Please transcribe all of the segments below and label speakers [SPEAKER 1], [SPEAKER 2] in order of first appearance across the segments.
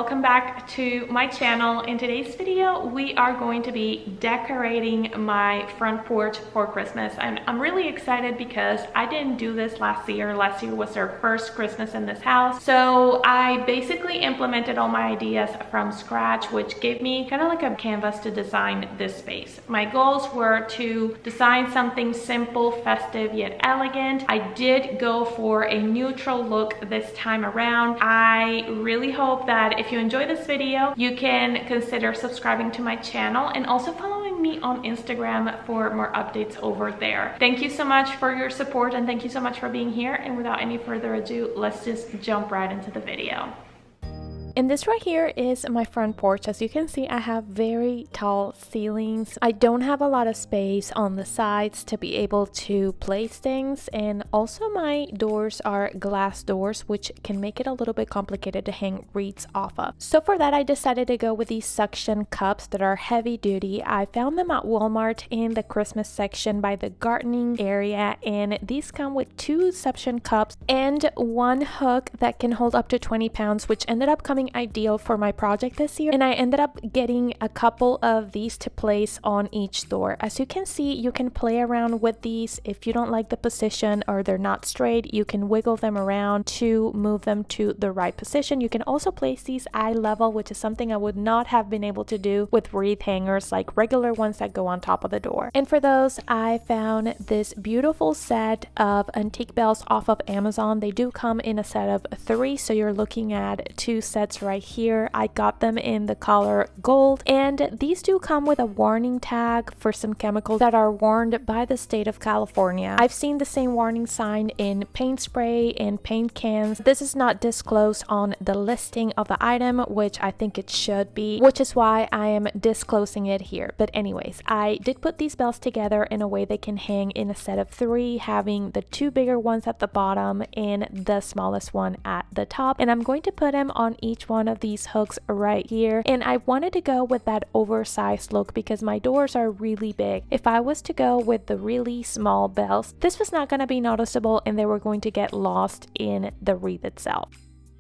[SPEAKER 1] welcome back to my channel. In today's video, we are going to be decorating my front porch for Christmas. I'm really excited because I didn't do this last year. Last year was our first Christmas in this house. So I basically implemented all my ideas from scratch, which gave me kind of like a canvas to design this space. My goals were to design something simple, festive, yet elegant. I did go for a neutral look this time around. I really hope that if you enjoy this video, you can consider subscribing to my channel and also following me on Instagram for more updates over there. Thank you so much for your support and thank you so much for being here. And without any further ado, let's just jump right into the video. And this right here is my front porch. As you can see, I have very tall ceilings. I don't have a lot of space on the sides to be able to place things, and also my doors are glass doors, which can make it a little bit complicated to hang wreaths off of. So for that, I decided to go with these suction cups that are heavy duty. I found them at Walmart in the Christmas section by the gardening area, and these come with 2 suction cups and 1 hook that can hold up to 20 pounds, which ended up coming ideal for my project this year. And I ended up getting a couple of these to place on each door. As you can see, you can play around with these. If you don't like the position or they're not straight, you can wiggle them around to move them to the right position. You can also place these eye level, which is something I would not have been able to do with wreath hangers, like regular ones that go on top of the door. And for those, I found this beautiful set of antique bells off of Amazon. They do come in a set of 3, so you're looking at 2 sets right here. I got them in the color gold, and these do come with a warning tag for some chemicals that are warned by the state of California. I've seen the same warning sign in paint spray and paint cans. This is not disclosed on the listing of the item, which I think it should be, which is why I am disclosing it here. But anyways, I did put these bells together in a way they can hang in a set of 3, having the 2 bigger ones at the bottom and the smallest one at the top. And I'm going to put them on each one of these hooks right here. And I wanted to go with that oversized look because my doors are really big. If I was to go with the really small bells, this was not going to be noticeable and they were going to get lost in the wreath itself.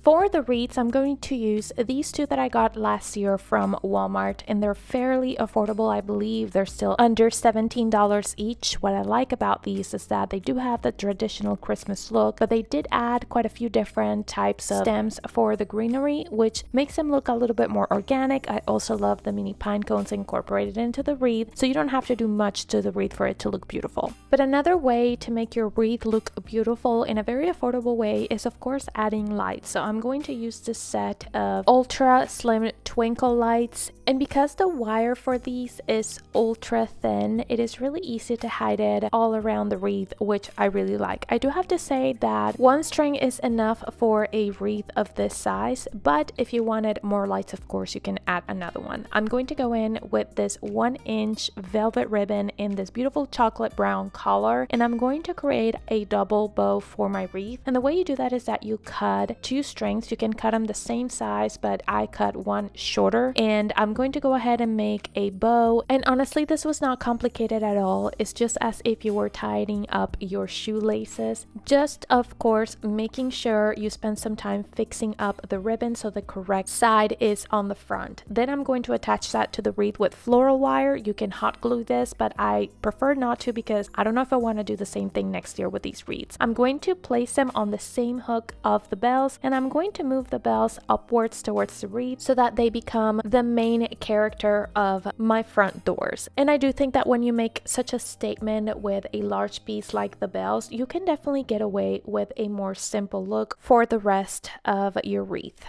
[SPEAKER 1] For the wreaths, I'm going to use these 2 that I got last year from Walmart, and they're fairly affordable. I believe they're still under $17 each. What I like about these is that they do have the traditional Christmas look, but they did add quite a few different types of stems for the greenery, which makes them look a little bit more organic. I also love the mini pine cones incorporated into the wreath, so you don't have to do much to the wreath for it to look beautiful. But another way to make your wreath look beautiful in a very affordable way is, of course, adding lights. So I'm going to use this set of ultra slim twinkle lights, and because the wire for these is ultra thin, it is really easy to hide it all around the wreath, which I really like. I do have to say that 1 string is enough for a wreath of this size, but if you wanted more lights, of course you can add another one. I'm going to go in with this 1-inch velvet ribbon in this beautiful chocolate brown color, and I'm going to create a double bow for my wreath. And the way you do that is that you cut 2 strings. You can cut them the same size, but I cut 1 shorter, and I'm going to go ahead and make a bow. And honestly, this was not complicated at all. It's just as if you were tying up your shoelaces. Just, of course, making sure you spend some time fixing up the ribbon so the correct side is on the front. Then I'm going to attach that to the wreath with floral wire. You can hot glue this, but I prefer not to because I don't know if I want to do the same thing next year with these wreaths. I'm going to place them on the same hook of the bells, and I'm going to move the bells upwards towards the wreath so that they become the main character of my front doors. And I do think that when you make such a statement with a large piece like the bells, you can definitely get away with a more simple look for the rest of your wreath.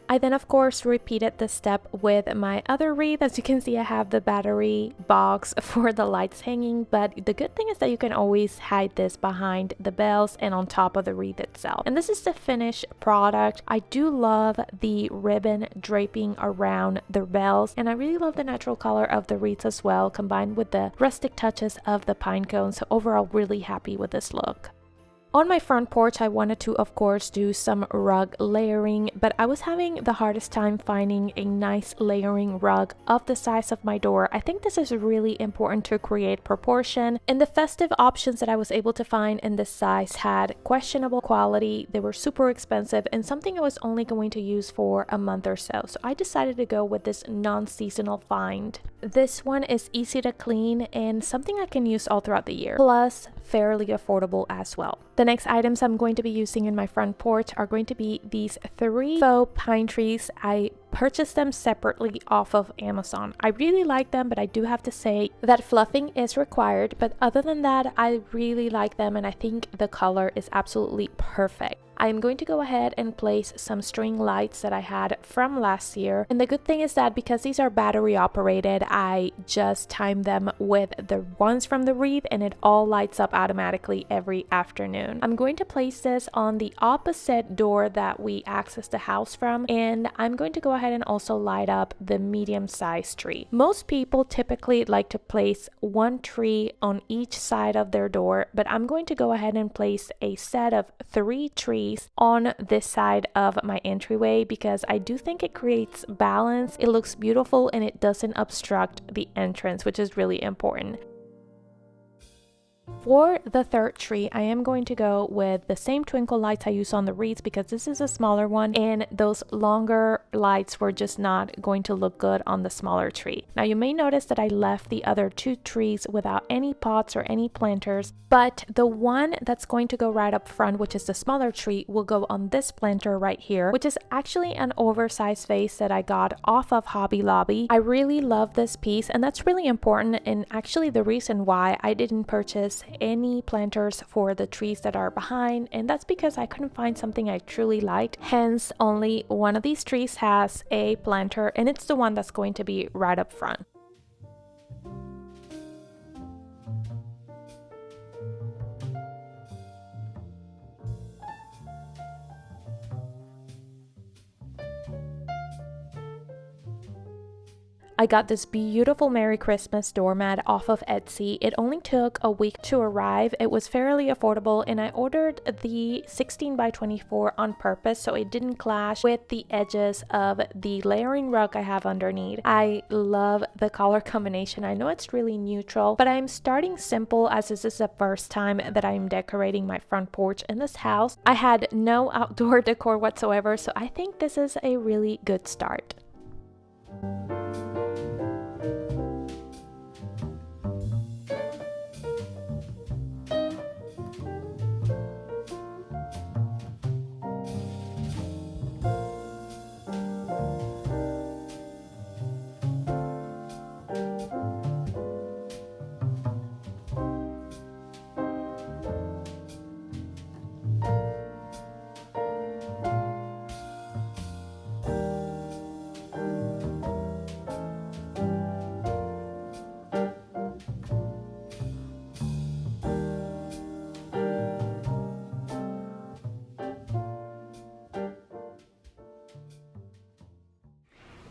[SPEAKER 1] I then of course repeated this step with my other wreath. As you can see, I have the battery box for the lights hanging, but the good thing is that you can always hide this behind the bells and on top of the wreath itself. And this is the finished product. I do love the ribbon draping around the bells, and I really love the natural color of the wreaths as well, combined with the rustic touches of the pine cones. So overall, really happy with this look. On my front porch, I wanted to, of course, do some rug layering, but I was having the hardest time finding a nice layering rug of the size of my door. I think this is really important to create proportion, and the festive options that I was able to find in this size had questionable quality. They were super expensive and something I was only going to use for a month or so. So I decided to go with this non-seasonal find. This one is easy to clean and something I can use all throughout the year, plus fairly affordable as well. The next items I'm going to be using in my front porch are going to be these 3 faux pine trees. I purchased them separately off of Amazon. I really like them, but I do have to say that fluffing is required. But other than that, I really like them and I think the color is absolutely perfect. I'm going to go ahead and place some string lights that I had from last year. And the good thing is that because these are battery operated, I just time them with the ones from the wreath and it all lights up automatically every afternoon. I'm going to place this on the opposite door that we access the house from, and I'm going to go ahead and also light up the medium-sized tree. Most people typically like to place 1 tree on each side of their door, but I'm going to go ahead and place a set of 3 trees on this side of my entryway because I do think it creates balance. It looks beautiful and it doesn't obstruct the entrance, which is really important. For the 3rd tree, I am going to go with the same twinkle lights I use on the wreaths because this is a smaller one and those longer lights were just not going to look good on the smaller tree. Now you may notice that I left the other 2 trees without any pots or any planters, but the one that's going to go right up front, which is the smaller tree, will go on this planter right here, which is actually an oversized vase that I got off of Hobby Lobby. I really love this piece and that's really important, and actually the reason why I didn't purchase any planters for the trees that are behind, and that's because I couldn't find something I truly liked. Hence, only one of these trees has a planter and it's the one that's going to be right up front. I got this beautiful Merry Christmas doormat off of Etsy. It only took a week to arrive. It was fairly affordable and I ordered the 16 by 24 on purpose so it didn't clash with the edges of the layering rug I have underneath. I love the color combination. I know it's really neutral, but I'm starting simple as this is the first time that I'm decorating my front porch in this house. I had no outdoor decor whatsoever, so I think this is a really good start.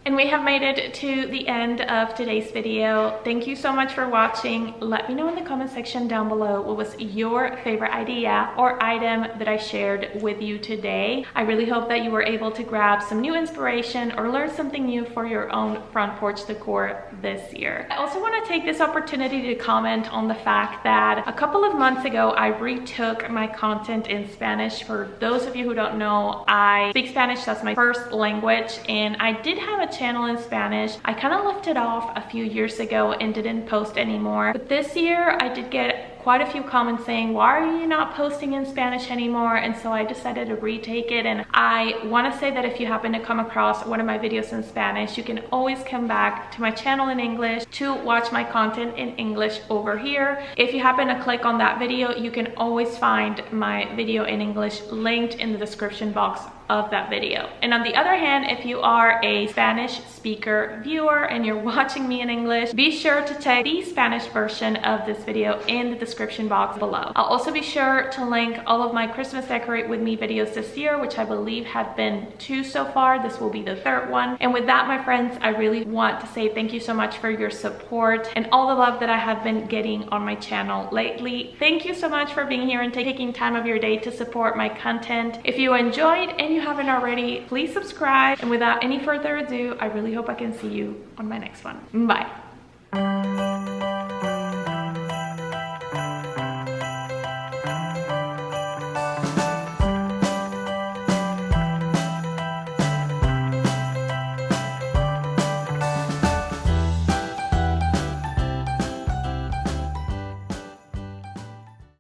[SPEAKER 1] And we have made it to the end of today's video. Thank you so much for watching. Let me know in the comment section down below what was your favorite idea or item that I shared with you today. I really hope that you were able to grab some new inspiration or learn something new for your own front porch decor this year. I also want to take this opportunity to comment on the fact that a couple of months ago I retook my content in Spanish. For those of you who don't know, I speak Spanish, that's my first language, and I did have a channel in Spanish. I kind of left it off a few years ago and didn't post anymore, but this year I did get quite a few comments saying, why are you not posting in Spanish anymore? And so I decided to retake it. And I want to say that if you happen to come across one of my videos in Spanish, you can always come back to my channel in English to watch my content in English over here. If you happen to click on that video, you can always find my video in English linked in the description box of that video. And on the other hand, if you are a Spanish speaker viewer and you're watching me in English, be sure to check the Spanish version of this video in the description box below. I'll also be sure to link all of my Christmas decorate with me videos this year, which I believe have been 2 so far. This will be the 3rd one. And with that, my friends, I really want to say thank you so much for your support and all the love that I have been getting on my channel lately. Thank you so much for being here and taking time of your day to support my content. If you enjoyed and you haven't already, please subscribe. And without any further ado, I really hope I can see you on my next one. Bye.